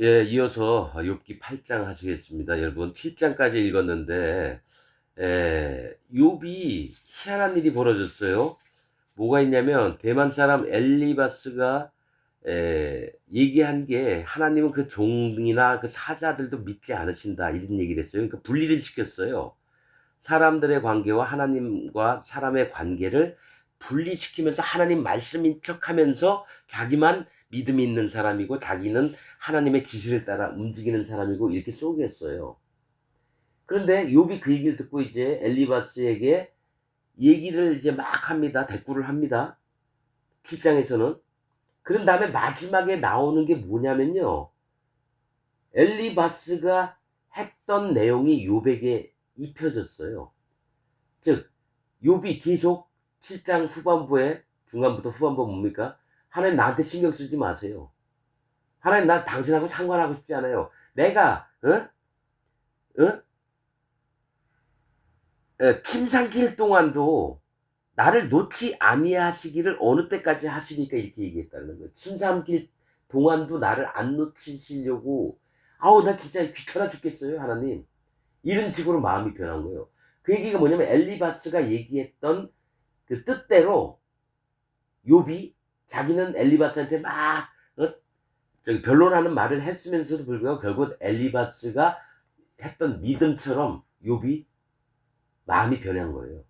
예, 이어서 욥기 8장 하시겠습니다. 여러분 7장까지 읽었는데 욥이 희한한 일이 벌어졌어요. 뭐가 있냐면 대만 사람 엘리바스가 얘기한 게 하나님은 그 종이나 그 사자들도 믿지 않으신다 이런 얘기를 했어요. 그러니까 분리를 시켰어요. 사람들의 관계와 하나님과 사람의 관계를 분리시키면서 하나님 말씀인 척하면서 자기만 믿음이 있는 사람이고 자기는 하나님의 지시를 따라 움직이는 사람이고 이렇게 속였어요. 그런데 욥이 그 얘기를 듣고 이제 엘리바스에게 얘기를 이제 막 합니다. 대꾸를 합니다. 7장에서는. 그런 다음에 마지막에 나오는 게 뭐냐면요. 엘리바스가 했던 내용이 욥에게 입혀졌어요. 즉 욥이 계속 7장 후반부에 중간부터 후반부 뭡니까? 하나님 나한테 신경 쓰지 마세요. 하나님 나 당신하고 상관하고 싶지 않아요. 내가 어? 침상길 동안도 나를 놓지 아니하시기를 어느 때까지 하시니까 이렇게 얘기했다는 거예요. 침상길 동안도 나를 안 놓치시려고 아우 나 진짜 귀찮아 죽겠어요 하나님. 이런 식으로 마음이 변한 거예요. 그 얘기가 뭐냐면 엘리바스가 얘기했던 그 뜻대로 욥이 자기는 엘리바스한테 막 저기 변론하는 말을 했으면서도 불구하고 결국 엘리바스가 했던 믿음처럼 욥이 마음이 변한 거예요.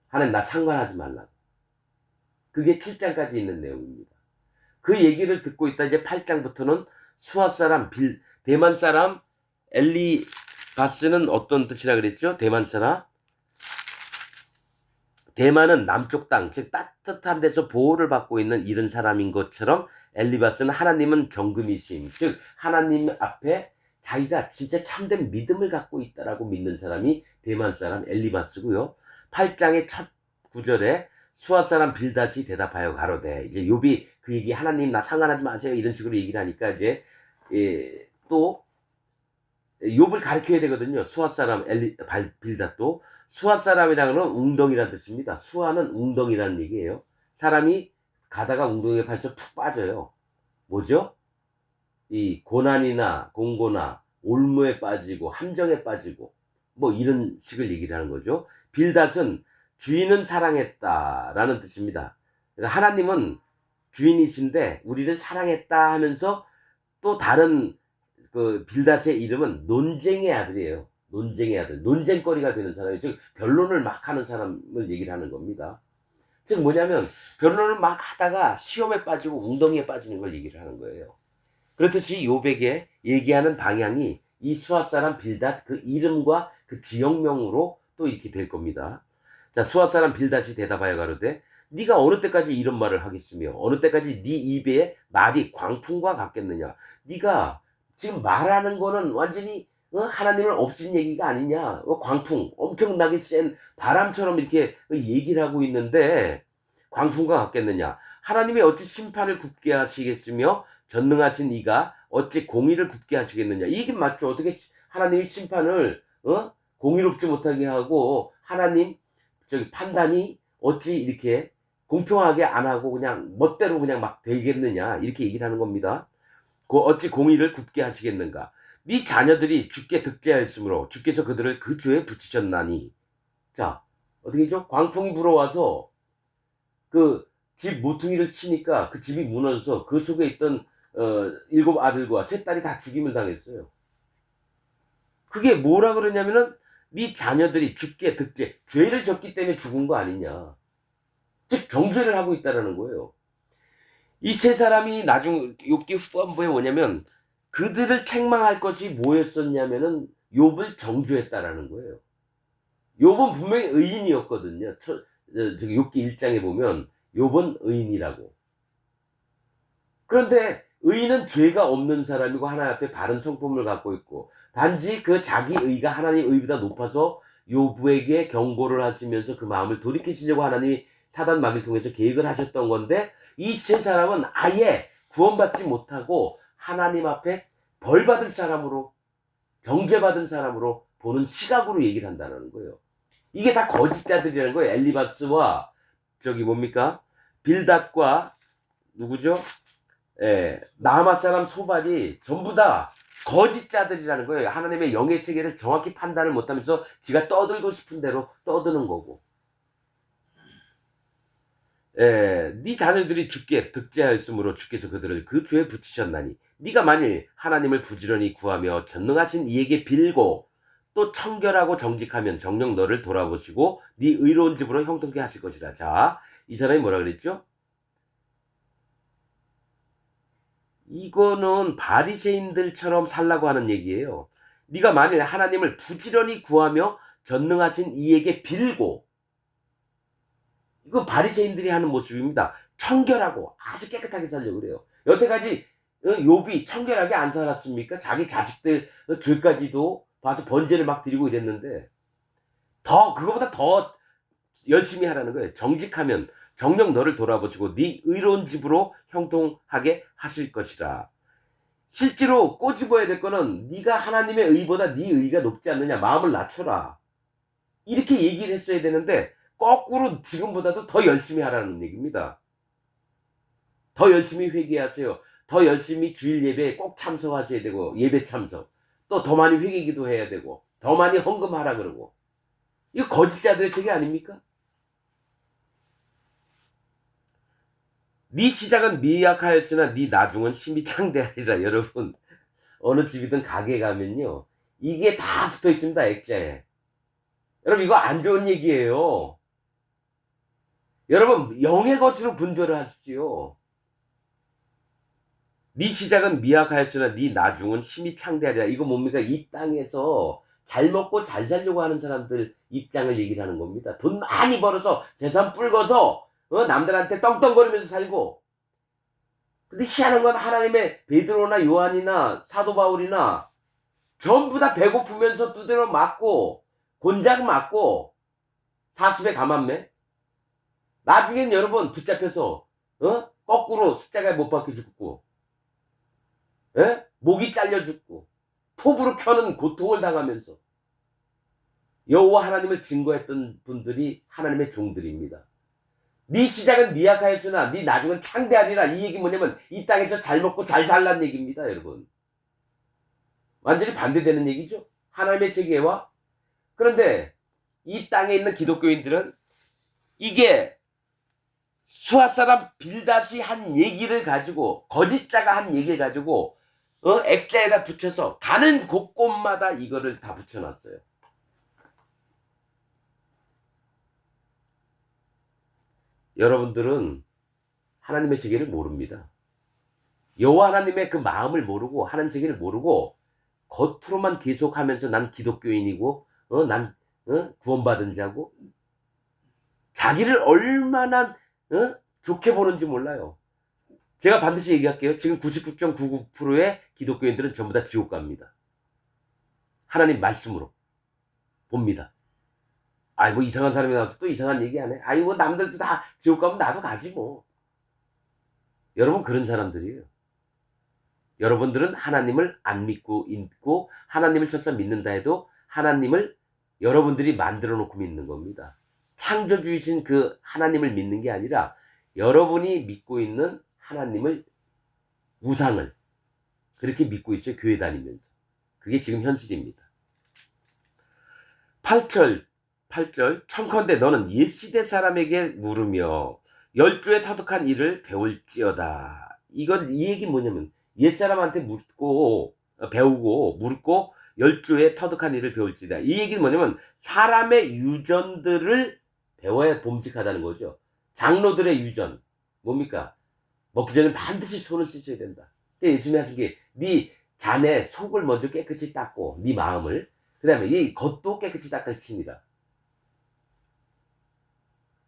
하나님 나 상관하지 말라고. 그게 7장까지 있는 내용입니다. 그 얘기를 듣고 있다 이제 8장부터는 수아 사람 대만 사람 엘리바스는 어떤 뜻이라 그랬죠? 대만 사람 대만은 남쪽 땅, 즉 따뜻한 데서 보호를 받고 있는 이런 사람인 것처럼 엘리바스는 하나님은 정금이심, 즉 하나님 앞에 자기가 진짜 참된 믿음을 갖고 있다라고 믿는 사람이 대만 사람 엘리바스고요. 8장의 첫 구절에 수아 사람 빌닷이 대답하여 가로되 이제 욥이 그 얘기 하나님 나 상관하지 마세요 이런 식으로 얘기를 하니까 이제 또 욥을 가르쳐야 되거든요. 수아 사람 빌닷도 수아 사람이라는 건 웅덩이라는 뜻입니다. 수아는 웅덩이라는 얘기예요. 사람이 가다가 웅덩이에 발서 푹 빠져요. 뭐죠? 이 고난이나 공고나 올무에 빠지고 함정에 빠지고 뭐 이런 식을 얘기를 하는 거죠. 빌닷은 주인은 사랑했다라는 뜻입니다. 그러니까 하나님은 주인이신데 우리를 사랑했다 하면서 또 다른 그 빌닷의 이름은 논쟁의 아들이에요. 논쟁의 아들. 논쟁거리가 되는 사람이 즉 변론을 막 하는 사람을 얘기를 하는 겁니다. 즉 뭐냐면 변론을 막 하다가 시험에 빠지고 웅덩이에 빠지는 걸 얘기를 하는 거예요. 그렇듯이 요백에 얘기하는 방향이 이 수아 사람 빌닷 그 이름과 그 지역명으로 또 이렇게 될 겁니다. 자, 수아 사람 빌닷이 대답하여 가로되 네가 어느 때까지 이런 말을 하겠으며 어느 때까지 네 입에 말이 광풍과 같겠느냐. 네가 지금 말하는 거는 완전히 하나님을 없인 얘기가 아니냐. 광풍 엄청나게 센 바람처럼 이렇게 얘기를 하고 있는데 광풍과 같겠느냐. 하나님이 어찌 심판을 굽게 하시겠으며 전능하신 이가 어찌 공의를 굽게 하시겠느냐. 이게 맞죠. 어떻게 하나님이 심판을 공의롭지 못하게 하고 하나님 저기 판단이 어찌 이렇게 공평하게 안 하고 그냥 멋대로 그냥 막 되겠느냐 이렇게 얘기를 하는 겁니다. 그 어찌 공의를 굽게 하시겠는가. 네 자녀들이 주께 득죄하였으므로 주께서 그들을 그 죄에 붙이셨나니. 자 어떻게 죠? 광풍이 불어와서 그 집 모퉁이를 치니까 그 집이 무너져서 그 속에 있던 7 아들과 3 딸이 다 죽임을 당했어요. 그게 뭐라 그러냐면은 네 자녀들이 죽게 득죄 죄를 졌기 때문에 죽은 거 아니냐. 즉 정죄를 하고 있다라는 거예요. 이 3 사람이 나중 욥기 후반부에 뭐냐면 그들을 책망할 것이 뭐였었냐면은 욥을 정죄했다라는 거예요. 욥은 분명히 의인이었거든요. 저기 욥기 1장에 보면 욥은 의인이라고. 그런데 의인은 죄가 없는 사람이고 하나님 앞에 바른 성품을 갖고 있고 단지 그 자기 의가 하나님 의보다 높아서 욥에게 경고를 하시면서 그 마음을 돌이키시려고 하나님이 사단 마귀를 통해서 계획을 하셨던 건데 이 3 사람은 아예 구원받지 못하고 하나님 앞에 벌받을 사람으로 정죄받은 사람으로 보는 시각으로 얘기를 한다는 거예요. 이게 다 거짓자들이라는 거예요. 엘리바스와 저기 뭡니까 빌닷과 누구죠? 나아마 사람 소발이 전부 다 거짓자들이라는 거예요. 하나님의 영의 세계를 정확히 판단을 못하면서 지가 떠들고 싶은 대로 떠드는 거고. 네 자녀들이 주께 득죄하였으므로 주께서 그들을 그 죄에 붙이셨나니 네가 만일 하나님을 부지런히 구하며 전능하신 이에게 빌고 또 청결하고 정직하면 정녕 너를 돌아보시고 네 의로운 집으로 형통케 하실 것이라. 자, 이 사람이 뭐라 그랬죠? 이거는 바리새인들처럼 살라고 하는 얘기예요. 네가 만일 하나님을 부지런히 구하며 전능하신 이에게 빌고, 이거 바리새인들이 하는 모습입니다. 청결하고 아주 깨끗하게 살려고 그래요. 여태까지 욥이 청결하게 안 살았습니까? 자기 자식들 죄까지도 봐서 번제를 막 드리고 이랬는데 그거보다 더 열심히 하라는 거예요. 정직하면 정녕 너를 돌아보시고 네 의로운 집으로 형통하게 하실 것이라. 실제로 꼬집어야 될 거는 네가 하나님의 의보다 네 의가 높지 않느냐, 마음을 낮춰라, 이렇게 얘기를 했어야 되는데 거꾸로 지금보다도 더 열심히 하라는 얘기입니다. 더 열심히 회개하세요. 더 열심히 주일 예배에 꼭 참석하셔야 되고, 예배 참석, 또 더 많이 회개 기도해야 되고, 더 많이 헌금하라 그러고. 이거 거짓자들의 세계 아닙니까? 네 시작은 미약하였으나 네 나중은 심히 창대하리라. 여러분, 어느 집이든 가게 가면요, 이게 다 붙어 있습니다, 액자에. 여러분, 이거 안 좋은 얘기예요. 여러분, 영의 것으로 분별을 하십시오. 네 시작은 미약하였으나 네 나중은 심히 창대하리라. 이거 뭡니까? 이 땅에서 잘 먹고 잘 살려고 하는 사람들 입장을 얘기를 하는 겁니다. 돈 많이 벌어서 재산 불거서 남들한테 떵떵거리면서 살고. 근데 희한한 건 하나님의 베드로나 요한이나 사도 바울이나 전부 다 배고프면서 두드려 맞고 곤작 맞고 사습에 감았네. 나중엔 여러분 붙잡혀서 거꾸로 십자가에 못 박혀 죽고, 목이 잘려 죽고, 톱으로 켜는 고통을 당하면서 여호와 하나님을 증거했던 분들이 하나님의 종들입니다. 네 시작은 미약하였으나 네 나중은 창대하리라. 이 얘기 뭐냐면 이 땅에서 잘 먹고 잘 살란 얘기입니다, 여러분. 완전히 반대되는 얘기죠, 하나님의 세계와. 그런데 이 땅에 있는 기독교인들은 이게 수아 사람 빌닷이 한 얘기를 가지고, 거짓자가 한 얘기를 가지고 액자에다 붙여서 가는 곳곳마다 이거를 다 붙여놨어요. 여러분들은 하나님의 세계를 모릅니다. 여호와 하나님의 그 마음을 모르고, 하나님 세계를 모르고 겉으로만 계속하면서 난 기독교인이고 난 구원받은 자고, 자기를 얼마나 좋게 보는지 몰라요. 제가 반드시 얘기할게요. 지금 99.99%의 기독교인들은 전부 다 지옥 갑니다. 하나님 말씀으로 봅니다. 아이고, 이상한 사람이 나와서 또 이상한 얘기 하네. 아이고, 남들도 다 지옥 가면 나도 가지 뭐. 여러분, 그런 사람들이에요. 여러분들은 하나님을 안 믿고 있고, 하나님을 설사 믿는다 해도 하나님을 여러분들이 만들어 놓고 믿는 겁니다. 창조주이신 그 하나님을 믿는 게 아니라 여러분이 믿고 있는 하나님을, 우상을 그렇게 믿고 있어요, 교회 다니면서. 그게 지금 현실입니다. 8절 청컨대 너는 옛시대 사람에게 물으며 열조에 터득한 일을 배울지어다. 이 얘기 뭐냐면 옛사람한테 배우고 묻고 열조에 터득한 일을 배울지다. 이 얘기는 뭐냐면 사람의 유전들을 배워야 봄직하다는 거죠. 장로들의 유전 뭡니까? 먹기 전에 반드시 손을 씻어야 된다. 예수님이 하신 게, 네 자네 속을 먼저 깨끗이 닦고, 네 마음을, 그 다음에 이 겉도 깨끗이 닦을 칩니다.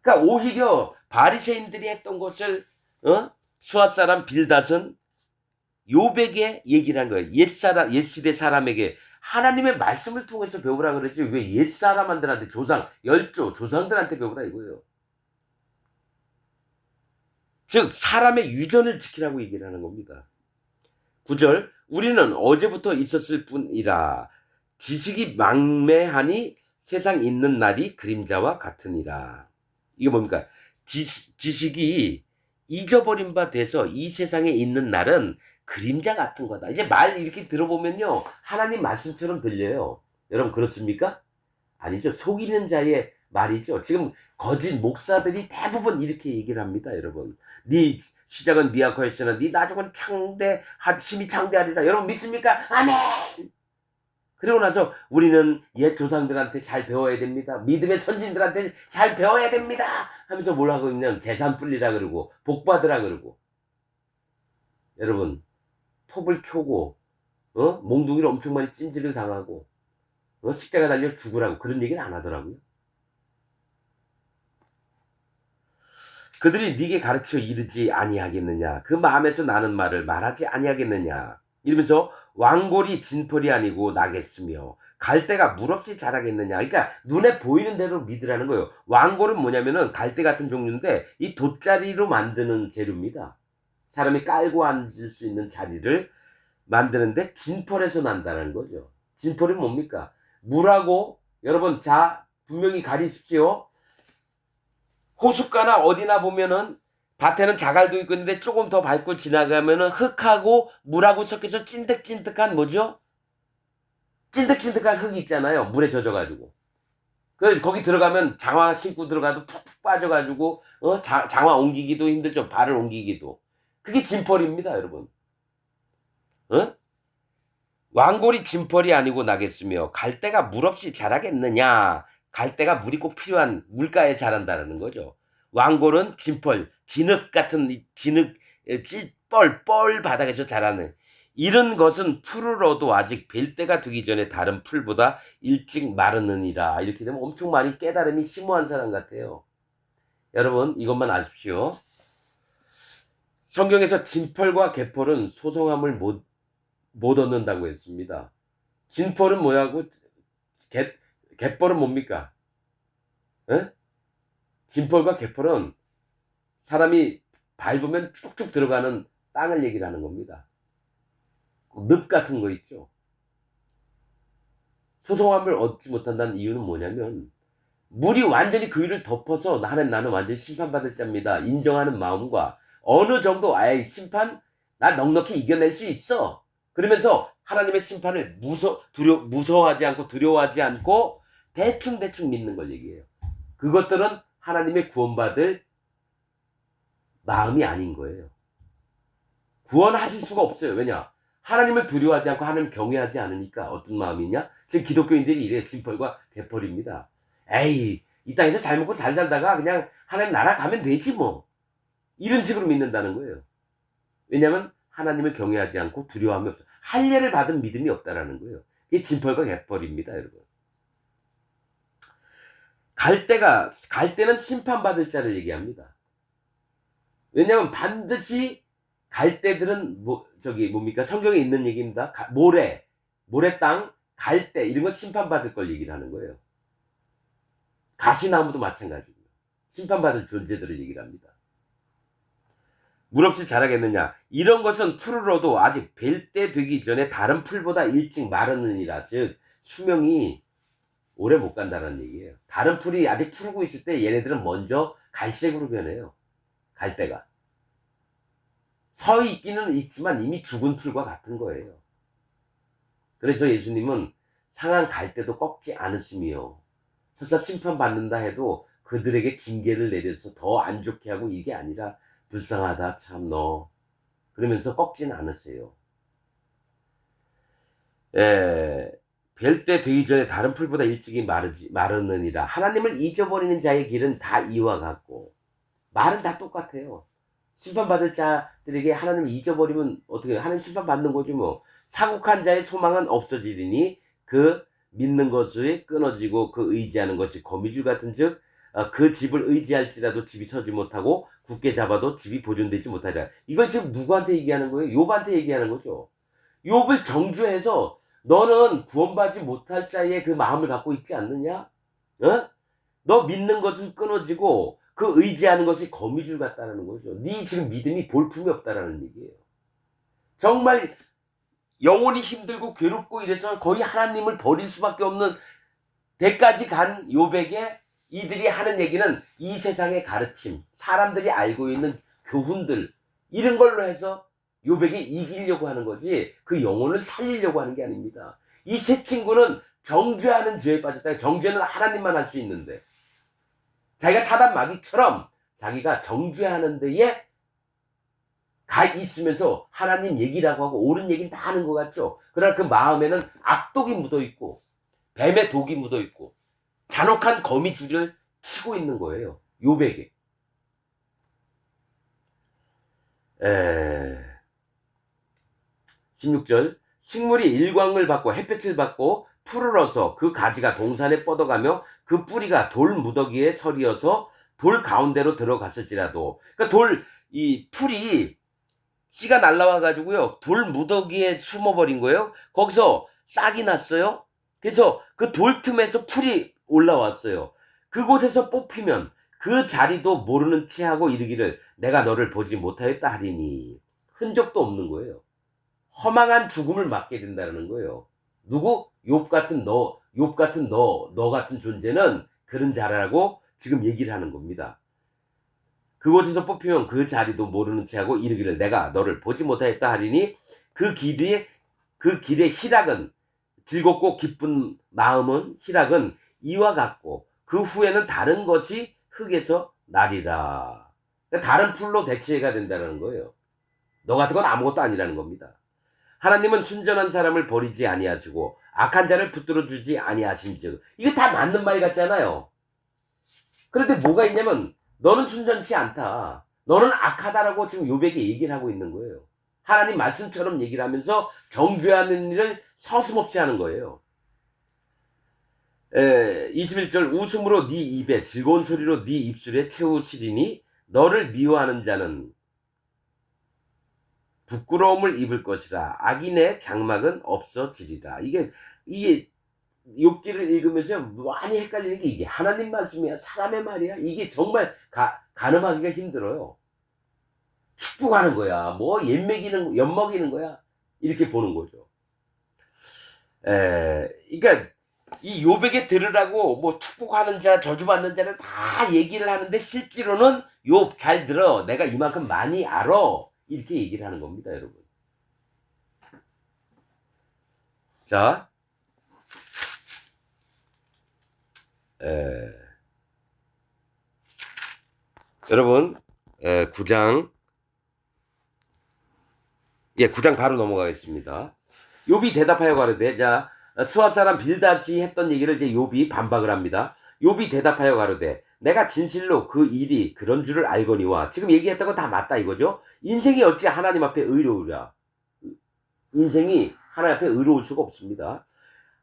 그러니까 오히려 바리새인들이 했던 것을 수아 사람 빌닷은 욥에게 얘기를 한 거예요. 옛시대 사람에게 하나님의 말씀을 통해서 배우라 그러지, 왜 옛사람들한테, 조상들한테 배우라 이거예요. 즉 사람의 유전을 지키라고 얘기를 하는 겁니다. 9절 우리는 어제부터 있었을 뿐이라 지식이 망매하니 세상 있는 날이 그림자와 같으니라. 이게 뭡니까? 지식이 잊어버린 바 돼서 이 세상에 있는 날은 그림자 같은 거다. 이제 말 이렇게 들어보면요, 하나님 말씀처럼 들려요. 여러분 그렇습니까? 아니죠. 속이는 자의 말이죠. 지금 거짓 목사들이 대부분 이렇게 얘기를 합니다, 여러분. 네 시작은 미약하였으나 네 나중은 심히 창대하리라. 여러분 믿습니까? 아멘. 그리고 나서 우리는 옛 조상들한테 잘 배워야 됩니다. 믿음의 선진들한테 잘 배워야 됩니다. 하면서 뭘 하고 있냐면 재산 불리라 그러고 복 받으라 그러고. 여러분 톱을 켜고 몽둥이를 엄청 많이 찜질을 당하고 십자가 달려 죽으라고 그런 얘기는 안 하더라고요. 그들이 네게 가르쳐 이르지 아니하겠느냐. 그 마음에서 나는 말을 말하지 아니하겠느냐. 이러면서 왕골이 진펄이 아니고 나겠으며 갈대가 물없이 자라겠느냐. 그러니까 눈에 보이는 대로 믿으라는 거예요. 왕골은 뭐냐면은 갈대 같은 종류인데 이 돗자리로 만드는 재료입니다. 사람이 깔고 앉을 수 있는 자리를 만드는데 진펄에서 난다는 거죠. 진펄이 뭡니까? 물하고 여러분 자 분명히 가리십시오. 호숫가나 어디나 보면은 밭에는 자갈도 있고 있는데 조금 더 밟고 지나가면은 흙하고 물하고 섞여서 찐득찐득한 뭐죠? 찐득찐득한 흙이 있잖아요. 물에 젖어가지고. 그래서 거기 들어가면 장화 신고 들어가도 푹푹 빠져가지고 장화 옮기기도 힘들죠. 발을 옮기기도. 그게 진펄입니다, 여러분. 왕골이 진펄이 아니고 나겠으며 갈대가 물 없이 자라겠느냐. 갈대가 물이 꼭 필요한 물가에 자란다는 거죠. 왕골은 진펄, 진흙 같은 진흙, 뻘 바닥에서 자라는 이런 것은 풀을 얻어 아직 벨 때가 되기 전에 다른 풀보다 일찍 마르느니라. 이렇게 되면 엄청 많이 깨달음이 심오한 사람 같아요. 여러분 이것만 아십시오. 성경에서 진펄과 개펄은 소성함을 못 얻는다고 했습니다. 진펄은 뭐야고 갯벌은 뭡니까? 에? 진펄과 갯벌은 사람이 밟으면 쭉쭉 들어가는 땅을 얘기를 하는 겁니다. 늪 같은 거 있죠. 소성함을 얻지 못한다는 이유는 뭐냐면 물이 완전히 그 위를 덮어서 나는 완전히 심판받을 자입니다. 인정하는 마음과 어느 정도 아예 심판 나 넉넉히 이겨낼 수 있어. 그러면서 하나님의 심판을 무서워하지 않고 두려워하지 않고 대충 믿는 걸 얘기해요. 그것들은 하나님의 구원받을 마음이 아닌 거예요. 구원하실 수가 없어요. 왜냐? 하나님을 두려워하지 않고 하나님 경외하지 않으니까 어떤 마음이냐? 지금 기독교인들이 이래요. 진펄과 개펄입니다. 에이, 이 땅에서 잘 먹고 잘 살다가 그냥 하나님 나라 가면 되지 뭐. 이런 식으로 믿는다는 거예요. 왜냐하면 하나님을 경외하지 않고 두려워함이 없어. 할례를 받은 믿음이 없다라는 거예요. 이게 진펄과 개펄입니다, 여러분. 갈대는 심판받을 자를 얘기합니다. 왜냐하면 반드시 갈대들은 뭡니까? 성경에 있는 얘기입니다. 모래 땅, 갈대 이런 건 심판받을 걸 얘기를 하는 거예요. 가시나무도 마찬가지고요. 심판받을 존재들을 얘기를 합니다. 물 없이 자라겠느냐? 이런 것은 풀으로도 아직 벨 때 되기 전에 다른 풀보다 일찍 마르느니라. 즉 수명이 오래 못 간다는 얘기예요. 다른 풀이 아직 푸르고 있을 때 얘네들은 먼저 갈색으로 변해요. 갈대가. 서 있기는 있지만 이미 죽은 풀과 같은 거예요. 그래서 예수님은 상한 갈대도 꺾지 않으시며 설사 심판받는다 해도 그들에게 징계를 내려서 더 안 좋게 하고 이게 아니라 불쌍하다 참 너 그러면서 꺾지는 않으세요. 뵐 때 되기 전에 다른 풀보다 일찍이 마르느니라. 하나님을 잊어버리는 자의 길은 다 이와 같고 말은 다 똑같아요. 심판받을 자들에게 하나님을 잊어버리면 어떻게 하나님 심판받는 거지 뭐. 사국한 자의 소망은 없어지리니 그 믿는 것이 끊어지고 그 의지하는 것이 거미줄 같은 즉 그 집을 의지할지라도 집이 서지 못하고 굳게 잡아도 집이 보존되지 못하리라. 이걸 지금 누구한테 얘기하는 거예요? 욥한테 얘기하는 거죠. 욥을 정죄해서 너는 구원받지 못할 자의 그 마음을 갖고 있지 않느냐? 너 믿는 것은 끊어지고 그 의지하는 것이 거미줄 같다는 거죠. 네 지금 믿음이 볼품이 없다라는 얘기예요. 정말 영혼이 힘들고 괴롭고 이래서 거의 하나님을 버릴 수밖에 없는 데까지 간 욥에게 이들이 하는 얘기는 이 세상의 가르침, 사람들이 알고 있는 교훈들 이런 걸로 해서 요백이 이기려고 하는 거지 그 영혼을 살리려고 하는 게 아닙니다. 이 세 친구는 정죄하는 죄에 빠졌다. 정죄는 하나님만 할 수 있는데 자기가 사단 마귀처럼 자기가 정죄하는 데에 가 있으면서 하나님 얘기라고 하고 옳은 얘기는 다 하는 것 같죠. 그러나 그 마음에는 악독이 묻어있고 뱀의 독이 묻어있고 잔혹한 거미줄을 치고 있는 거예요. 요백에. 16절 식물이 일광을 받고 햇볕을 받고 푸르러서 그 가지가 동산에 뻗어가며 그 뿌리가 돌 무더기에 서리어서 돌 가운데로 들어갔을지라도 그러니까 이 풀이 씨가 날라와 가지고요 돌 무더기에 숨어버린 거예요. 거기서 싹이 났어요. 그래서 그 돌 틈에서 풀이 올라왔어요. 그곳에서 뽑히면 그 자리도 모르는 체하고 이르기를 내가 너를 보지 못하였다 하리니 흔적도 없는 거예요. 허망한 죽음을 맞게 된다는 거예요. 누구? 욥 같은 너 같은 존재는 그런 자라고 지금 얘기를 하는 겁니다. 그곳에서 뽑히면 그 자리도 모르는 체하고 이르기를 내가 너를 보지 못하였다 하리니 그 길의 희락은 즐겁고 기쁜 마음은 희락은 이와 같고 그 후에는 다른 것이 흙에서 나리라. 그러니까 다른 풀로 대체가 된다는 거예요. 너 같은 건 아무것도 아니라는 겁니다. 하나님은 순전한 사람을 버리지 아니하시고 악한 자를 붙들어 주지 아니하신즉 이게 다 맞는 말 같잖아요. 그런데 뭐가 있냐면 너는 순전치 않다. 너는 악하다라고 지금 요백에 얘기를 하고 있는 거예요. 하나님 말씀처럼 얘기를 하면서 정죄하는 일을 서슴없이 하는 거예요. 21절 웃음으로 네 입에 즐거운 소리로 네 입술에 채우시리니 너를 미워하는 자는 부끄러움을 입을 것이라 악인의 장막은 없어지리라. 이게 욥기를 읽으면서 많이 헷갈리는 게 이게 하나님 말씀이야 사람의 말이야 이게 정말 가늠하기가 힘들어요. 축복하는 거야 뭐 엿먹이는 거야 이렇게 보는 거죠. 그러니까 이 욥에게 들으라고 뭐 축복하는 자 저주받는 자를 다 얘기를 하는데 실제로는 욥 잘 들어 내가 이만큼 많이 알아 이렇게 얘기를 하는 겁니다 여러분. 자 여러분 9장 9장 바로 넘어가겠습니다. 욥이 대답하여 가로되 자 수아 사람 빌닷이 했던 얘기를 이제 욥이 반박을 합니다. 욥이 대답하여 가로되 내가 진실로 그 일이 그런 줄을 알거니와 지금 얘기했던 건 다 맞다 이거죠. 인생이 어찌 하나님 앞에 의로우랴. 인생이 하나님 앞에 의로울 수가 없습니다.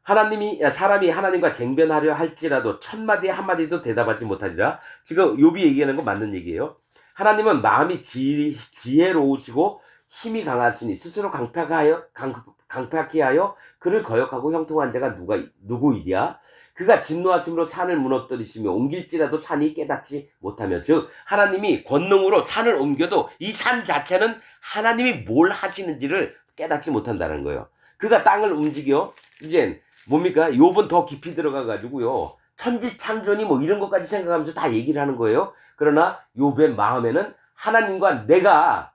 사람이 하나님과 쟁변하려 할지라도 첫마디 한마디도 대답하지 못하리라. 지금 욥이 얘기하는 건 맞는 얘기예요. 하나님은 마음이 지혜로우시고 힘이 강하시니 스스로 강팍히 하여 그를 거역하고 형통한 자가 누구이랴. 그가 진노하심으로 산을 무너뜨리시며 옮길지라도 산이 깨닫지 못하며 즉 하나님이 권능으로 산을 옮겨도 이 산 자체는 하나님이 뭘 하시는지를 깨닫지 못한다는 거예요. 그가 땅을 움직여 이제 뭡니까? 욥은 더 깊이 들어가 가지고요. 천지창조니 뭐 이런 것까지 생각하면서 다 얘기를 하는 거예요. 그러나 욥의 마음에는 하나님과 내가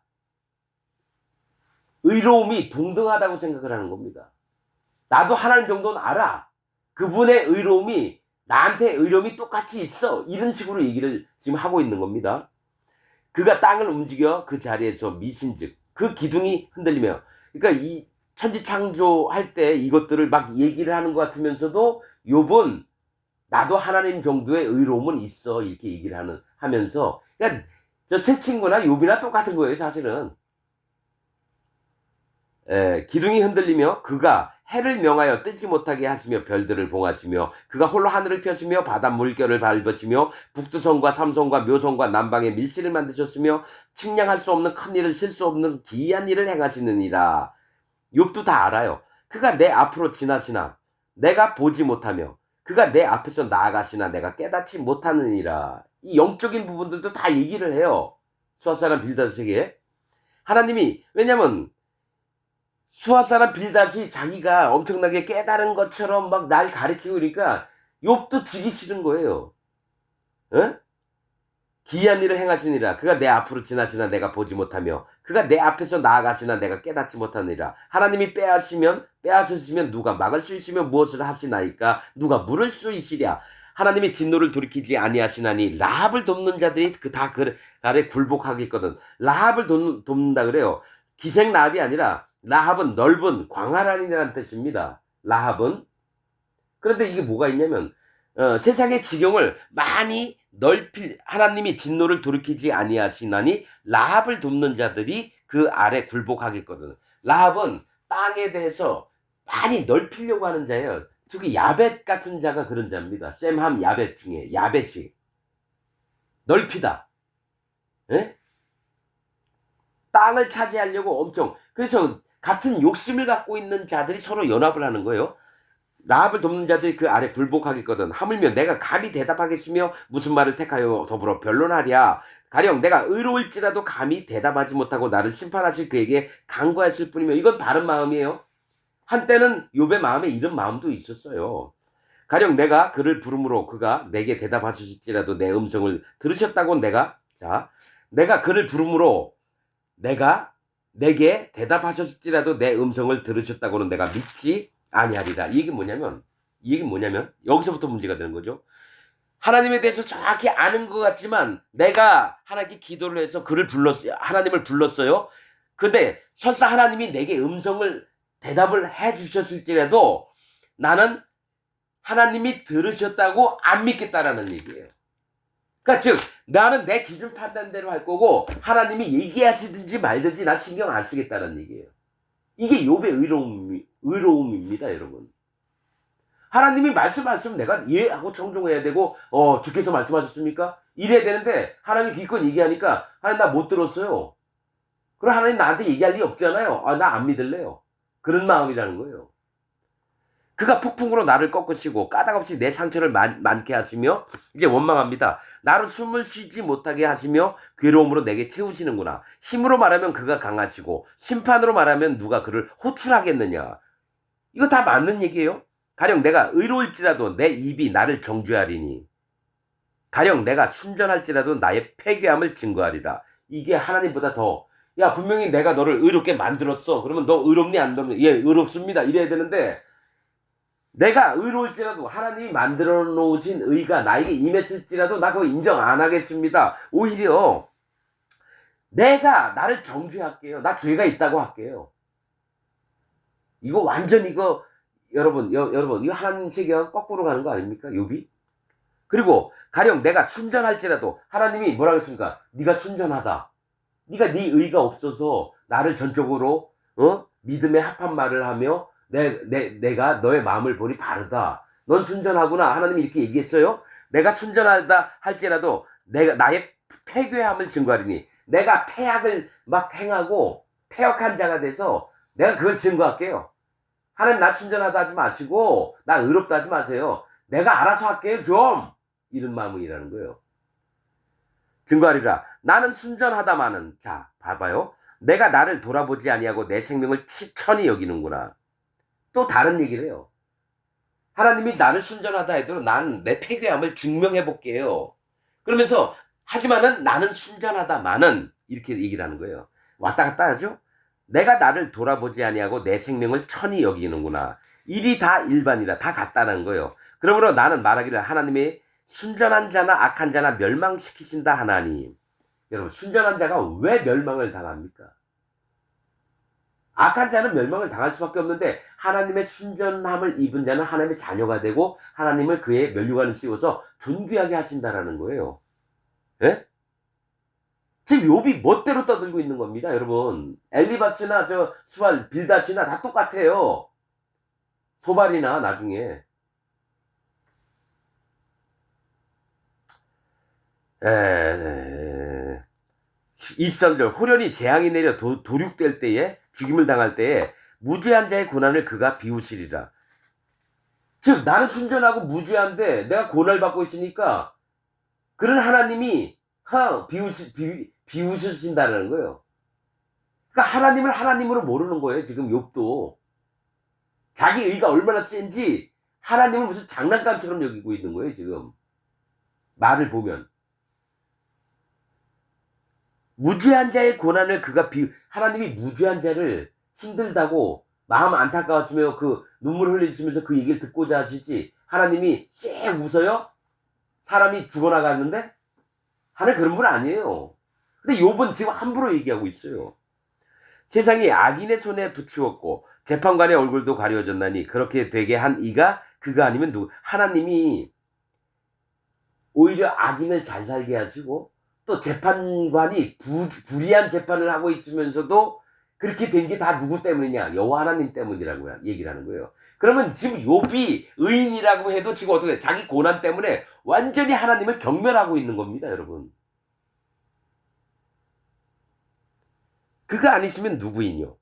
의로움이 동등하다고 생각을 하는 겁니다. 나도 하나님 정도는 알아. 그분의 의로움이 나한테 의로움이 똑같이 있어. 이런 식으로 얘기를 지금 하고 있는 겁니다. 그가 땅을 움직여 그 자리에서 미신즉 그 기둥이 흔들리며 그러니까 이 천지창조할 때 이것들을 막 얘기를 하는 것 같으면서도 욥은 나도 하나님 정도의 의로움은 있어 이렇게 얘기를 하면서 그러니까 저 세 친구나 욥이나 똑같은 거예요 사실은. 기둥이 흔들리며 그가 해를 명하여 뜨지 못하게 하시며 별들을 봉하시며 그가 홀로 하늘을 펴시며 바다 물결을 밟으시며 북두성과 삼성과 묘성과 남방의 밀실을 만드셨으며 측량할 수 없는 큰 일을 실 수 없는 기이한 일을 행하시느니라. 욥도 다 알아요. 그가 내 앞으로 지나시나 내가 보지 못하며 그가 내 앞에서 나아가시나 내가 깨닫지 못하느니라. 이 영적인 부분들도 다 얘기를 해요. 수아사람 빌닷에게. 하나님이 왜냐면 수아사람 빌닷이 자기가 엄청나게 깨달은 것처럼 막 날 가르치고 그러니까 욥도 지기 싫은 거예요. 에? 기이한 일을 행하시니라. 그가 내 앞으로 지나시나 내가 보지 못하며 그가 내 앞에서 나아가시나 내가 깨닫지 못하니라. 하나님이 빼앗으시면 누가 막을 수 있으며 무엇을 하시나이까? 누가 물을 수 있으랴. 하나님이 진노를 돌이키지 아니하시나니 라합을 돕는 자들이 다 그 아래 굴복하겠거든. 라합을 돕는다 그래요. 기생 라합이 아니라 라합은 넓은 광활한이라는 뜻입니다. 라합은. 그런데 이게 뭐가 있냐면 세상의 지경을 많이 하나님이 진노를 돌이키지 아니하시나니 라합을 돕는 자들이 그 아래 굴복하겠거든. 라합은 땅에 대해서 많이 넓히려고 하는 자예요. 특히 야벳 같은 자가 그런 자입니다. 셈함 야벳 중에 야벳이 넓히다. 예? 땅을 차지하려고 엄청, 그래서 같은 욕심을 갖고 있는 자들이 서로 연합을 하는 거예요. 라합을 돕는 자들이 그 아래 굴복하겠거든. 하물며 내가 감히 대답하겠으며 무슨 말을 택하여 더불어 변론하랴. 가령 내가 의로울지라도 감히 대답하지 못하고 나를 심판하실 그에게 간구했을 뿐이며. 이건 바른 마음이에요. 한때는 욥의 마음에 이런 마음도 있었어요. 가령 내가 그를 부름으로 그가 내게 대답하실지라도 내 음성을 들으셨다고 내가 그를 부름으로 내가 내게 대답하셨을지라도 내 음성을 들으셨다고는 내가 믿지 아니하리라. 이게 뭐냐면 여기서부터 문제가 되는 거죠. 하나님에 대해서 정확히 아는 것 같지만 내가 하나님께 기도를 해서 하나님을 불렀어요. 근데 설사 하나님이 내게 대답을 해주셨을지라도 나는 하나님이 들으셨다고 안 믿겠다라는 얘기예요. 그러니까 즉 나는 내 기준 판단대로 할 거고 하나님이 얘기하시든지 말든지 나 신경 안 쓰겠다는 얘기예요. 이게 욥의 의로움입니다, 여러분. 하나님이 말씀하시면 내가 이해하고 청종해야 되고 주께서 말씀하셨습니까? 이래야 되는데 하나님이 기껏 얘기하니까 하나님 나 못 들었어요. 그럼 하나님 나한테 얘기할 리 없잖아요. 나 안 믿을래요. 그런 마음이라는 거예요. 그가 폭풍으로 나를 꺾으시고 까닭없이 내 상처를 많게 하시며 이제 원망합니다. 나를 숨을 쉬지 못하게 하시며 괴로움으로 내게 채우시는구나. 힘으로 말하면 그가 강하시고 심판으로 말하면 누가 그를 호출하겠느냐. 이거 다 맞는 얘기예요. 가령 내가 의로울지라도 내 입이 나를 정죄하리니 가령 내가 순전할지라도 나의 폐괴함을 증거하리라. 이게 하나님보다 더, 야 분명히 내가 너를 의롭게 만들었어. 그러면 너 의롭니 안 의롭니? 예, 의롭습니다. 이래야 되는데 내가 의로울지라도 하나님이 만들어 놓으신 의가 나에게 임했을지라도 나 그거 인정 안 하겠습니다. 오히려 내가 나를 정죄할게요. 나 죄가 있다고 할게요. 이거 완전 여러분 이거 하나님 세계와 거꾸로 가는 거 아닙니까? 욥이? 그리고 가령 내가 순전할지라도 하나님이 뭐라고 했습니까? 네가 순전하다. 네가 네 의가 없어서 나를 전적으로 믿음에 합한 말을 하며 내가 너의 마음을 보니 바르다. 넌 순전하구나. 하나님이 이렇게 얘기했어요. 내가 순전하다 할지라도 내가 나의 폐괴함을 증거하리니 내가 패악을 막 행하고 패역한 자가 돼서 내가 그걸 증거할게요. 하나님 나 순전하다 하지 마시고 나 의롭다 하지 마세요. 내가 알아서 할게요 좀. 이런 마음이라는 거예요. 증거하리라. 나는 순전하다마는 자 봐봐요. 내가 나를 돌아보지 아니하고 내 생명을 천히 여기는구나. 또 다른 얘기를 해요. 하나님이 나를 순전하다 해도 난 내 폐괴함을 증명해 볼게요. 그러면서 하지만은 나는 순전하다마는 이렇게 얘기를 하는 거예요. 왔다 갔다 하죠. 내가 나를 돌아보지 아니하고 내 생명을 천히 여기는구나. 일이 다 일반이라 다 같다는 거예요. 그러므로 나는 말하기를 하나님의 순전한 자나 악한 자나 멸망시키신다 하나님. 여러분 순전한 자가 왜 멸망을 당합니까? 악한 자는 멸망을 당할 수밖에 없는데 하나님의 순전함을 입은 자는 하나님의 자녀가 되고 하나님을 그의 면류관을 씌워서 존귀하게 하신다라는 거예요. 예? 지금 욥이 멋대로 떠들고 있는 겁니다, 여러분. 엘리바스나 수알, 빌닷이나 다 똑같아요. 소발이나 나중에. 23절 호련히 재앙이 내려 도륙될 때에 죽임을 당할 때에 무죄한 자의 고난을 그가 비우시리라. 즉 나는 순전하고 무죄한데 내가 고난을 받고 있으니까 그런 하나님이 비우신다는 거예요. 그러니까 하나님을 하나님으로 모르는 거예요. 지금 욥도 자기 의가 얼마나 센지 하나님을 무슨 장난감처럼 여기고 있는 거예요. 지금 말을 보면 무죄한 자의 고난을 하나님이 무죄한 자를 힘들다고 마음 안타까웠으며 그 눈물 흘리시면서 그 얘기를 듣고자 하시지 하나님이 쎄 웃어요? 사람이 죽어나갔는데? 하나님 그런 분 아니에요. 근데 욥은 지금 함부로 얘기하고 있어요. 세상이 악인의 손에 붙이었고 재판관의 얼굴도 가려졌나니 그렇게 되게 한 이가 그가 아니면 누구? 하나님이 오히려 악인을 잘 살게 하시고 또 재판관이 불의한 재판을 하고 있으면서도 그렇게 된 게 다 누구 때문이냐? 여호와 하나님 때문이라고 얘기를 하는 거예요. 그러면 지금 욥이 의인이라고 해도 지금 어떻게 자기 고난 때문에 완전히 하나님을 경멸하고 있는 겁니다, 여러분. 그가 아니시면 누구이뇨?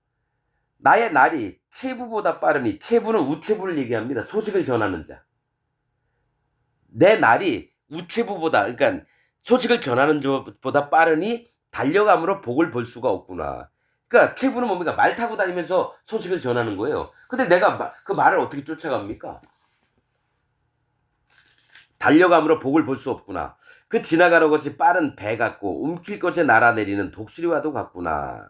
나의 날이 체부보다 빠르니 체부는 우체부를 얘기합니다. 소식을 전하는 자. 내 날이 우체부보다 그러니까 소식을 전하는 자보다 빠르니 달려감으로 복을 볼 수가 없구나. 그러니까 체부는 뭡니까? 말 타고 다니면서 소식을 전하는 거예요. 근데 내가 그 말을 어떻게 쫓아갑니까? 달려감으로 복을 볼 수 없구나. 그 지나가는 것이 빠른 배 같고 움킬 것에 날아내리는 독수리와도 같구나.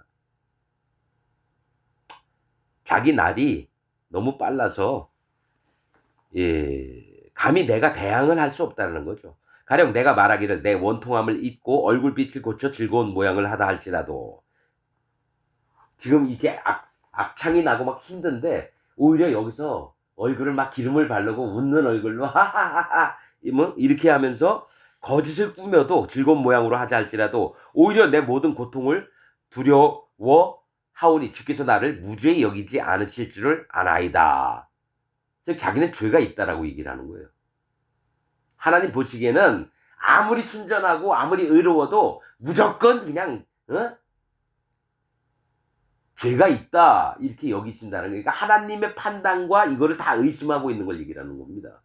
자기 날이 너무 빨라서 감히 내가 대항을 할 수 없다는 거죠. 가령 내가 말하기를 내 원통함을 잊고 얼굴빛을 고쳐 즐거운 모양을 하다 할지라도 지금 이게 악창이 나고 막 힘든데 오히려 여기서 얼굴을 막 기름을 바르고 웃는 얼굴로 하하하하 뭐 이렇게 하면서 거짓을 꾸며도 즐거운 모양으로 하자 할지라도 오히려 내 모든 고통을 두려워하오니 주께서 나를 무죄히 여기지 않으실 줄을 아나이다. 즉 자기는 죄가 있다라고 얘기를 하는 거예요. 하나님 보시기에는 아무리 순전하고 아무리 의로워도 무조건 그냥 죄가 있다 이렇게 여기신다는 거예요. 그러니까 하나님의 판단과 이거를 다 의심하고 있는 걸 얘기를 하는 겁니다.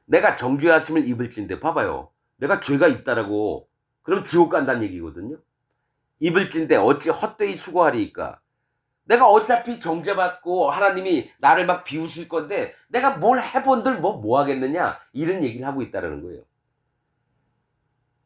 내가 정죄하심을 입을진데 봐봐요. 내가 죄가 있다라고 그럼 지옥 간다는 얘기거든요. 입을진데 어찌 헛되이 수고하리이까. 내가 어차피 정죄받고 하나님이 나를 막 비우실 건데 내가 뭘 해본들 뭐 하겠느냐 이런 얘기를 하고 있다는 거예요.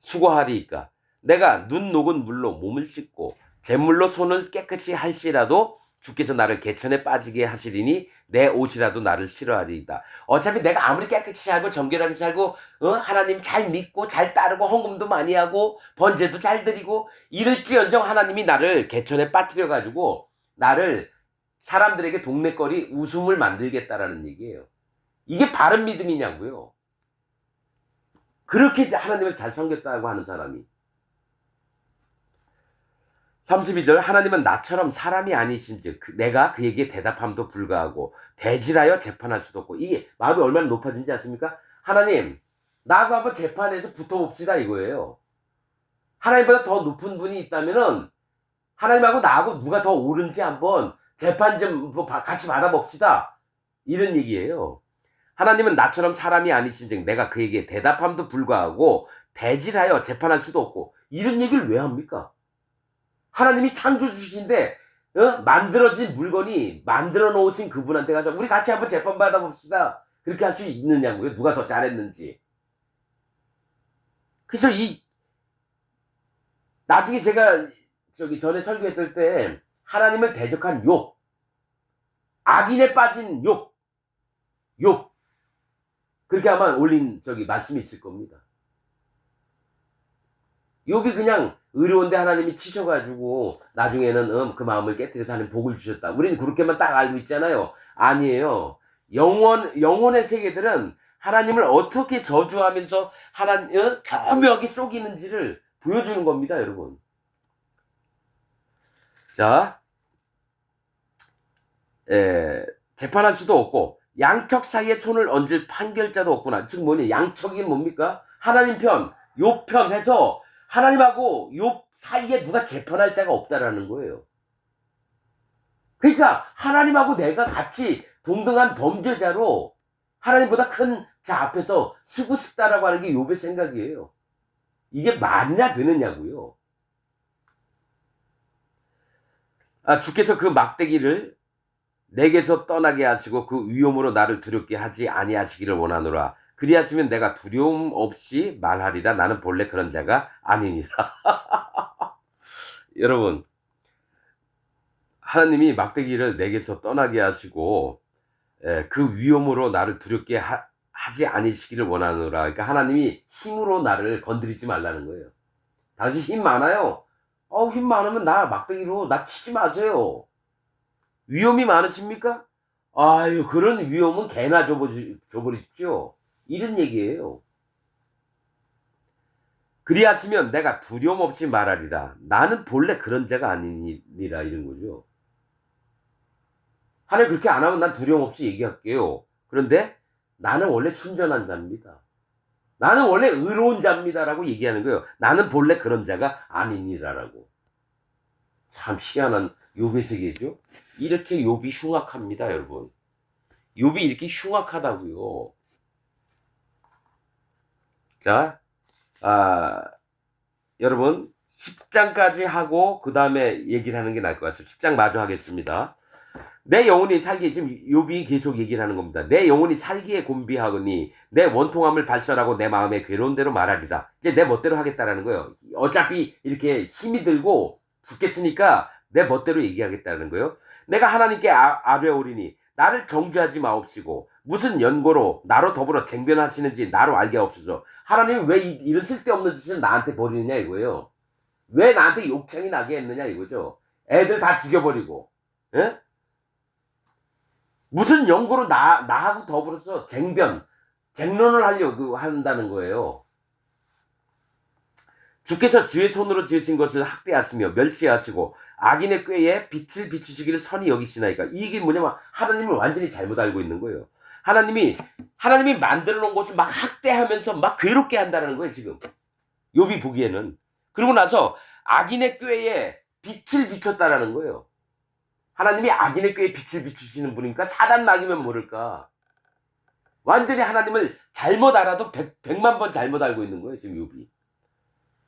수고하리이까. 내가 눈 녹은 물로 몸을 씻고 잿물로 손을 깨끗이 할지라도 주께서 나를 개천에 빠지게 하시리니 내 옷이라도 나를 싫어하리이다. 어차피 내가 아무리 깨끗이 살고 정결하게 살고 하나님 잘 믿고 잘 따르고 헌금도 많이 하고 번제도 잘 드리고 이럴지언정 하나님이 나를 개천에 빠뜨려 가지고 나를 사람들에게 동네거리 웃음을 만들겠다라는 얘기예요. 이게 바른 믿음이냐고요. 그렇게 하나님을 잘 섬겼다고 하는 사람이. 32절 하나님은 나처럼 사람이 아니신즉 내가 그에게 대답함도 불가하고 대질하여 재판할 수도 없고 이게 마음이 얼마나 높아진지 아십니까? 하나님 나하고 한번 재판해서 붙어봅시다 이거예요. 하나님보다 더 높은 분이 있다면은 하나님하고 나하고 누가 더 옳은지 한번 재판 좀 같이 받아봅시다. 이런 얘기예요. 하나님은 나처럼 사람이 아니신즉 내가 그에게 대답함도 불가하고 대질하여 재판할 수도 없고 이런 얘기를 왜 합니까? 하나님이 창조주신데 만들어진 물건이 만들어 놓으신 그분한테 가서 우리 같이 한번 재판 받아봅시다. 그렇게 할 수 있느냐고요. 누가 더 잘했는지. 그래서 나중에 제가 전에 설교했을 때 하나님을 대적한 욥, 악인에 빠진 욥 그렇게 아마 올린 말씀이 있을 겁니다. 욥이 그냥 의로운데 하나님이 치셔가지고 나중에는 그 마음을 깨뜨려서 하나님 복을 주셨다. 우리는 그렇게만 딱 알고 있잖아요. 아니에요. 영혼의 세계들은 하나님을 어떻게 저주하면서 교묘하게 속이는지를 보여주는 겁니다, 여러분. 자, 재판할 수도 없고 양척 사이에 손을 얹을 판결자도 없구나. 즉 뭐냐? 양척이 뭡니까? 하나님 편, 욥 편 해서 하나님하고 욥 사이에 누가 재판할 자가 없다라는 거예요. 그러니까 하나님하고 내가 같이 동등한 범죄자로 하나님보다 큰 자 앞에서 쓰고 싶다라고 하는 게 욥의 생각이에요. 이게 말이나 되느냐고요. 주께서 그 막대기를 내게서 떠나게 하시고 그 위험으로 나를 두렵게 하지 아니하시기를 원하노라. 그리하시면 내가 두려움 없이 말하리라. 나는 본래 그런 자가 아니니라. 여러분, 하나님이 막대기를 내게서 떠나게 하시고 그 위험으로 나를 두렵게 하지 아니시기를 원하노라. 그러니까 하나님이 힘으로 나를 건드리지 말라는 거예요. 당신 힘 많아요. 힘 많으면 나 막대기로 나 치지 마세요. 위험이 많으십니까? 아유, 그런 위험은 개나 줘버리십시오. 이런 얘기예요. 그리하시면 내가 두려움 없이 말하리라. 나는 본래 그런 자가 아니니라, 이런 거죠. 하나님 그렇게 안 하면 난 두려움 없이 얘기할게요. 그런데 나는 원래 순전한 자입니다. 나는 원래 의로운 자입니다라고 얘기하는 거예요. 나는 본래 그런 자가 아니니라라고. 참 희한한 욥의 세계죠. 이렇게 욥이 흉악합니다, 여러분. 욥이 이렇게 흉악하다고요. 자, 여러분 10장까지 하고 그 다음에 얘기를 하는 게 나을 것 같아요. 10장 마저 하겠습니다. 내 영혼이 살기에, 지금 욥이 계속 얘기를 하는 겁니다. 내 영혼이 살기에 곤비하거니 내 원통함을 발설하고 내 마음에 괴로운 대로 말하리라. 이제 내 멋대로 하겠다라는 거예요. 어차피 이렇게 힘이 들고 죽겠으니까 내 멋대로 얘기하겠다는 거예요. 내가 하나님께 아뢰오리니 나를 정죄하지 마옵시고 무슨 연고로 나로 더불어 쟁변하시는지 나로 알게 없어서. 하나님 왜 이런 쓸데없는 짓을 나한테 벌이느냐 이거예요. 왜 나한테 욕창이 나게 했느냐 이거죠. 애들 다 죽여버리고, 예? 무슨 연고로 나하고 더불어서 쟁론을 하려고 한다는 거예요. 주께서 주의 손으로 지으신 것을 학대하시며 멸시하시고 악인의 꾀에 빛을 비추시기를 선히 여기시나이까. 이게 뭐냐면 하나님을 완전히 잘못 알고 있는 거예요. 하나님이 만들어 놓은 것을 막 학대하면서 막 괴롭게 한다는 거예요, 지금. 욥이 보기에는. 그러고 나서 악인의 꾀에 빛을 비췄다라는 거예요. 하나님이 악인의 꾀에 빛을 비추시는 분이니까 사단 막이면 모를까. 완전히 하나님을 잘못 알아도 100만 번 잘못 알고 있는 거예요, 지금 욥이.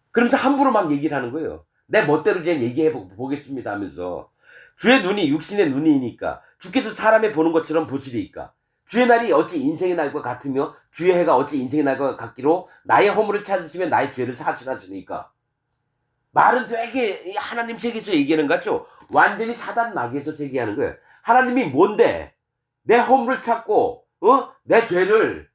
그러면서 함부로 막 얘기를 하는 거예요. 내 멋대로 그냥 얘기해 보겠습니다 하면서. 주의 눈이 육신의 눈이니까 주께서 사람의 보는 것처럼 보시리이까. 주의 날이 어찌 인생의 날과 같으며 주의 해가 어찌 인생의 날과 같기로 나의 허물을 찾으시면 나의 죄를 사실하시니까. 말은 되게 하나님 세계에서 얘기하는 것 같죠? 완전히 사단 마귀에서 세계하는 거예요. 하나님이 뭔데 내 허물을 찾고 내 죄를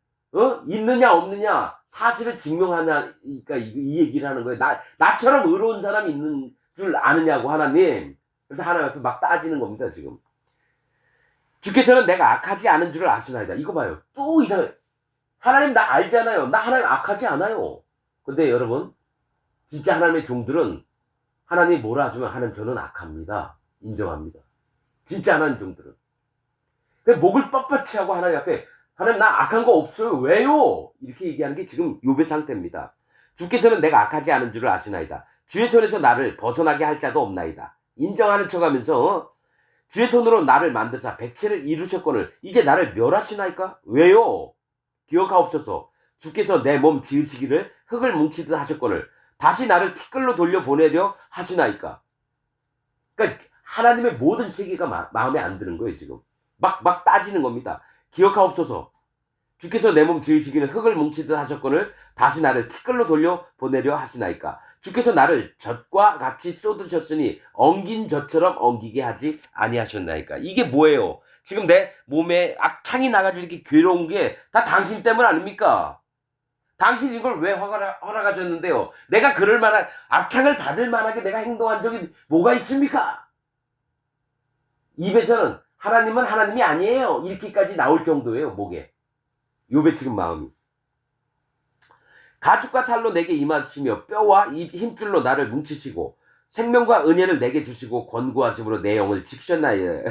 있느냐 없느냐 사실을 증명하냐니까 이 얘기를 하는 거예요. 나처럼 의로운 사람이 있는 줄 아느냐고 하나님. 그래서 하나님 앞에 막 따지는 겁니다 지금. 주께서는 내가 악하지 않은 줄을 아시나이다. 이거 봐요. 또 이상해. 하나님 나 알잖아요. 나 하나님 악하지 않아요. 근데 여러분 진짜 하나님의 종들은 하나님이 뭐라 하시면 하나님 저는 악합니다. 인정합니다. 진짜 하나님 종들은. 목을 뻣뻣이 하고 하나님 앞에 하나님 나 악한 거 없어요. 왜요? 이렇게 얘기하는 게 지금 욥의 상태입니다. 주께서는 내가 악하지 않은 줄을 아시나이다. 주의 손에서 나를 벗어나게 할 자도 없나이다. 인정하는 척하면서 주의 손으로 나를 만드사 백체를 이루셨거늘 이제 나를 멸하시나이까? 왜요? 기억하옵소서. 주께서 내 몸 지으시기를 흙을 뭉치듯 하셨거늘 다시 나를 티끌로 돌려 보내려 하시나이까? 그러니까 하나님의 모든 세계가 마음에 안 드는 거예요 지금. 막 따지는 겁니다. 기억하옵소서. 주께서 내 몸 지으시기는 흙을 뭉치듯 하셨거늘 다시 나를 티끌로 돌려 보내려 하시나이까. 주께서 나를 젖과 같이 쏟으셨으니 엉긴 젖처럼 엉기게 하지 아니하셨나이까. 이게 뭐예요? 지금 내 몸에 악창이 나가지고 이렇게 괴로운 게 다 당신 때문 아닙니까? 당신 이걸 왜 허락하셨는데요? 내가 그럴 만한 악창을 받을 만하게 내가 행동한 적이 뭐가 있습니까? 입에서는 하나님은 하나님이 아니에요. 이렇게까지 나올 정도예요. 목에. 욥의 지금 마음이. 가죽과 살로 내게 임하시며 뼈와 힘줄로 나를 뭉치시고 생명과 은혜를 내게 주시고 권고하심으로 내 영을 지키셨나요?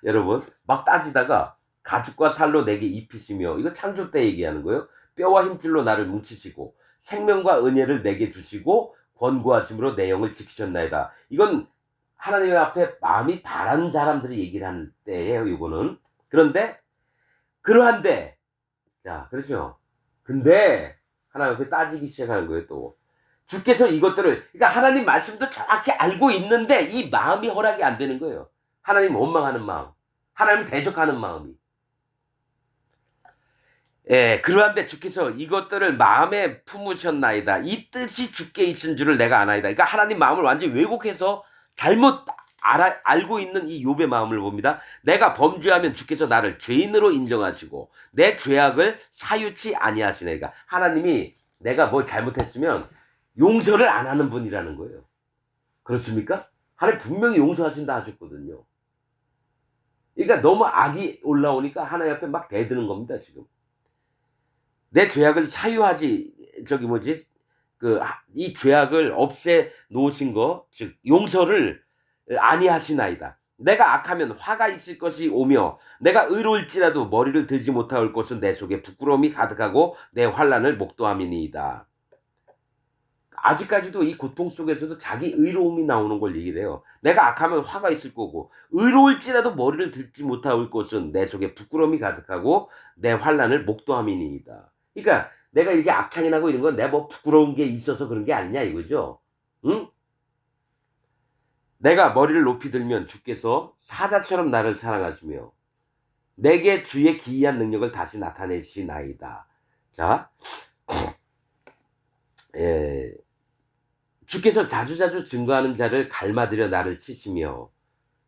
여러분 막 따지다가 가죽과 살로 내게 입히시며 이거 창조 때 얘기하는 거예요. 뼈와 힘줄로 나를 뭉치시고 생명과 은혜를 내게 주시고 권고하심으로 내 영을 지키셨나이다. 이건 하나님 앞에 마음이 바란 사람들이 얘기를 하는 때예요. 이거는. 그런데 그러한데 자 그렇죠. 근데 하나님 앞에 따지기 시작하는 거예요. 또 주께서 이것들을 그러니까 하나님 말씀도 정확히 알고 있는데 이 마음이 허락이 안 되는 거예요. 하나님 원망하는 마음, 하나님 대적하는 마음이. 예, 그러한데 주께서 이것들을 마음에 품으셨나이다. 이 뜻이 주께 있은 줄을 내가 아나이다. 그러니까 하나님 마음을 완전히 왜곡해서 잘못 알고 있는 이 욥의 마음을 봅니다. 내가 범죄하면 주께서 나를 죄인으로 인정하시고 내 죄악을 사유치 아니하시네. 그러니까 하나님이 내가 뭘 잘못했으면 용서를 안 하는 분이라는 거예요. 그렇습니까? 하나님 분명히 용서하신다 하셨거든요. 그러니까 너무 악이 올라오니까 하나님 앞에 막 대드는 겁니다, 지금. 내 죄악을 사유하지, 저기 뭐지, 이 죄악을 없애 놓으신 거, 즉, 용서를 아니하시나이다. 내가 악하면 화가 있을 것이 오며, 내가 의로울지라도 머리를 들지 못할 것은 내 속에 부끄러움이 가득하고, 내 환난을 목도함이니이다. 아직까지도 이 고통 속에서도 자기 의로움이 나오는 걸 얘기를 해요. 내가 악하면 화가 있을 거고 의로울지라도 머리를 들지 못할 것은 내 속에 부끄러움이 가득하고 내 환난을 목도함이니이다. 그러니까 내가 이렇게 악창이 나고 이런 건 내가 뭐 부끄러운 게 있어서 그런 게 아니냐 이거죠. 응? 내가 머리를 높이 들면 주께서 사자처럼 나를 사랑하시며 내게 주의 기이한 능력을 다시 나타내시나이다. 자, 예, 주께서 자주자주 증거하는 자를 갈마들여 나를 치시며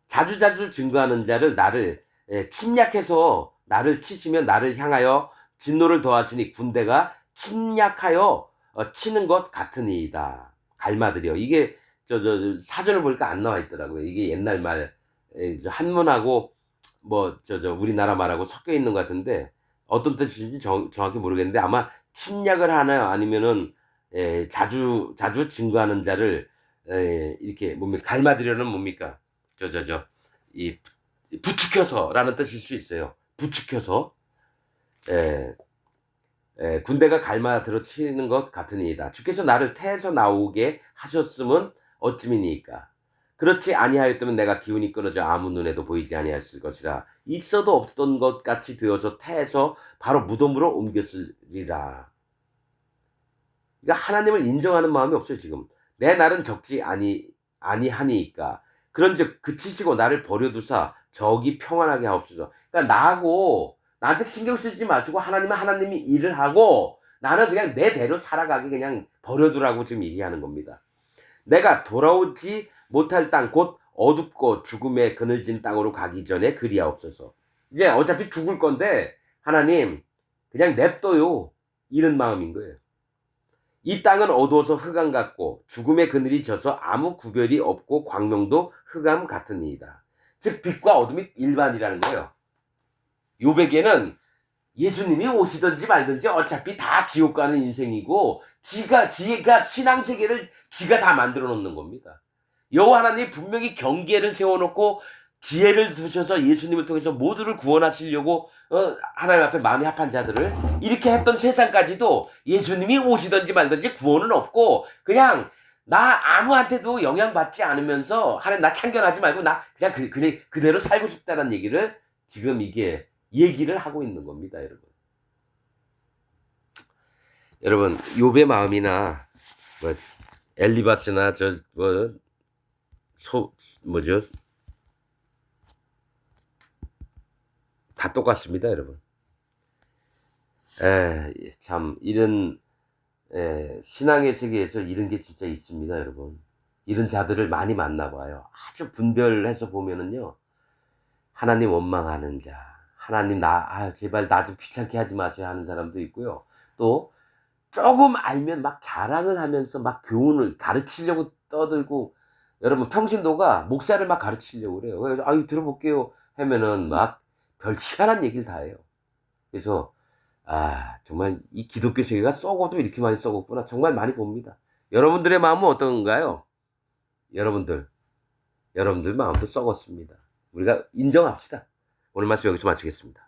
자주자주 증거하는 자를 나를 침략해서 나를 치시며 나를 향하여 진노를 더하시니 군대가 침략하여 치는 것 같으니이다. 갈마들여. 이게 사전을 보니까 안 나와 있더라고요. 이게 옛날 말 한문하고 뭐 우리나라 말하고 섞여 있는 것 같은데 어떤 뜻인지 정확히 모르겠는데 아마 침략을 하나요? 아니면은 자주 증거하는 자를 이렇게 뭡니까? 갈마들여는 뭡니까? 이 부추켜서라는 뜻일 수 있어요. 부추켜서 군대가 갈마들어 치는 것 같으니이다. 주께서 나를 태에서 나오게 하셨음은 어찌미니까? 그렇지 아니하였다면 내가 기운이 끊어져 아무 눈에도 보이지 아니하였을 것이라. 있어도 없던 것 같이 되어서 태에서 바로 무덤으로 옮겼으리라. 그러니까 하나님을 인정하는 마음이 없어요 지금. 내 날은 적지 아니하니까. 그런즉 그치시고 나를 버려두사 저기 평안하게 하옵소서. 그러니까 나한테 신경 쓰지 마시고 하나님은 하나님이 일을 하고 나는 그냥 내 대로 살아가게 그냥 버려두라고 지금 얘기하는 겁니다. 내가 돌아오지 못할 땅 곧 어둡고 죽음의 그늘진 땅으로 가기 전에 그리하옵소서. 이제 어차피 죽을 건데 하나님 그냥 냅둬요. 이런 마음인 거예요. 이 땅은 어두워서 흑암 같고 죽음의 그늘이 져서 아무 구별이 없고 광명도 흑암 같으니이다. 즉 빛과 어둠이 일반이라는 거예요. 요백에는 예수님이 오시든지 말든지 어차피 다 지옥 가는 인생이고 지가 신앙세계를 지가 다 만들어 놓는 겁니다. 여호와 하나님이 분명히 경계를 세워놓고 지혜를 두셔서 예수님을 통해서 모두를 구원하시려고 하나님 앞에 마음이 합한 자들을 이렇게 했던 세상까지도 예수님이 오시든지 말든지 구원은 없고 그냥 나 아무한테도 영향받지 않으면서 하나님 나 참견하지 말고 나 그냥 그대로 살고 싶다는 얘기를 지금 이게 얘기를 하고 있는 겁니다, 여러분. 여러분, 욥의 마음이나 뭐 엘리바스나 뭐죠? 다 똑같습니다, 여러분. 참 이런 신앙의 세계에서 이런 게 진짜 있습니다, 여러분. 이런 자들을 많이 만나봐요. 아주 분별해서 보면은요, 하나님 원망하는 자, 하나님 제발 나 좀 귀찮게 하지 마세요 하는 사람도 있고요. 또 조금 알면 막 자랑을 하면서 막 교훈을 가르치려고 떠들고 여러분 평신도가 목사를 막 가르치려고 그래요. 그래서 아유 들어볼게요 하면은 막 별 희한한 얘기를 다 해요. 그래서 정말 이 기독교 세계가 썩어도 이렇게 많이 썩었구나 정말 많이 봅니다. 여러분들의 마음은 어떤가요? 여러분들 마음도 썩었습니다. 우리가 인정합시다. 오늘 말씀 여기서 마치겠습니다.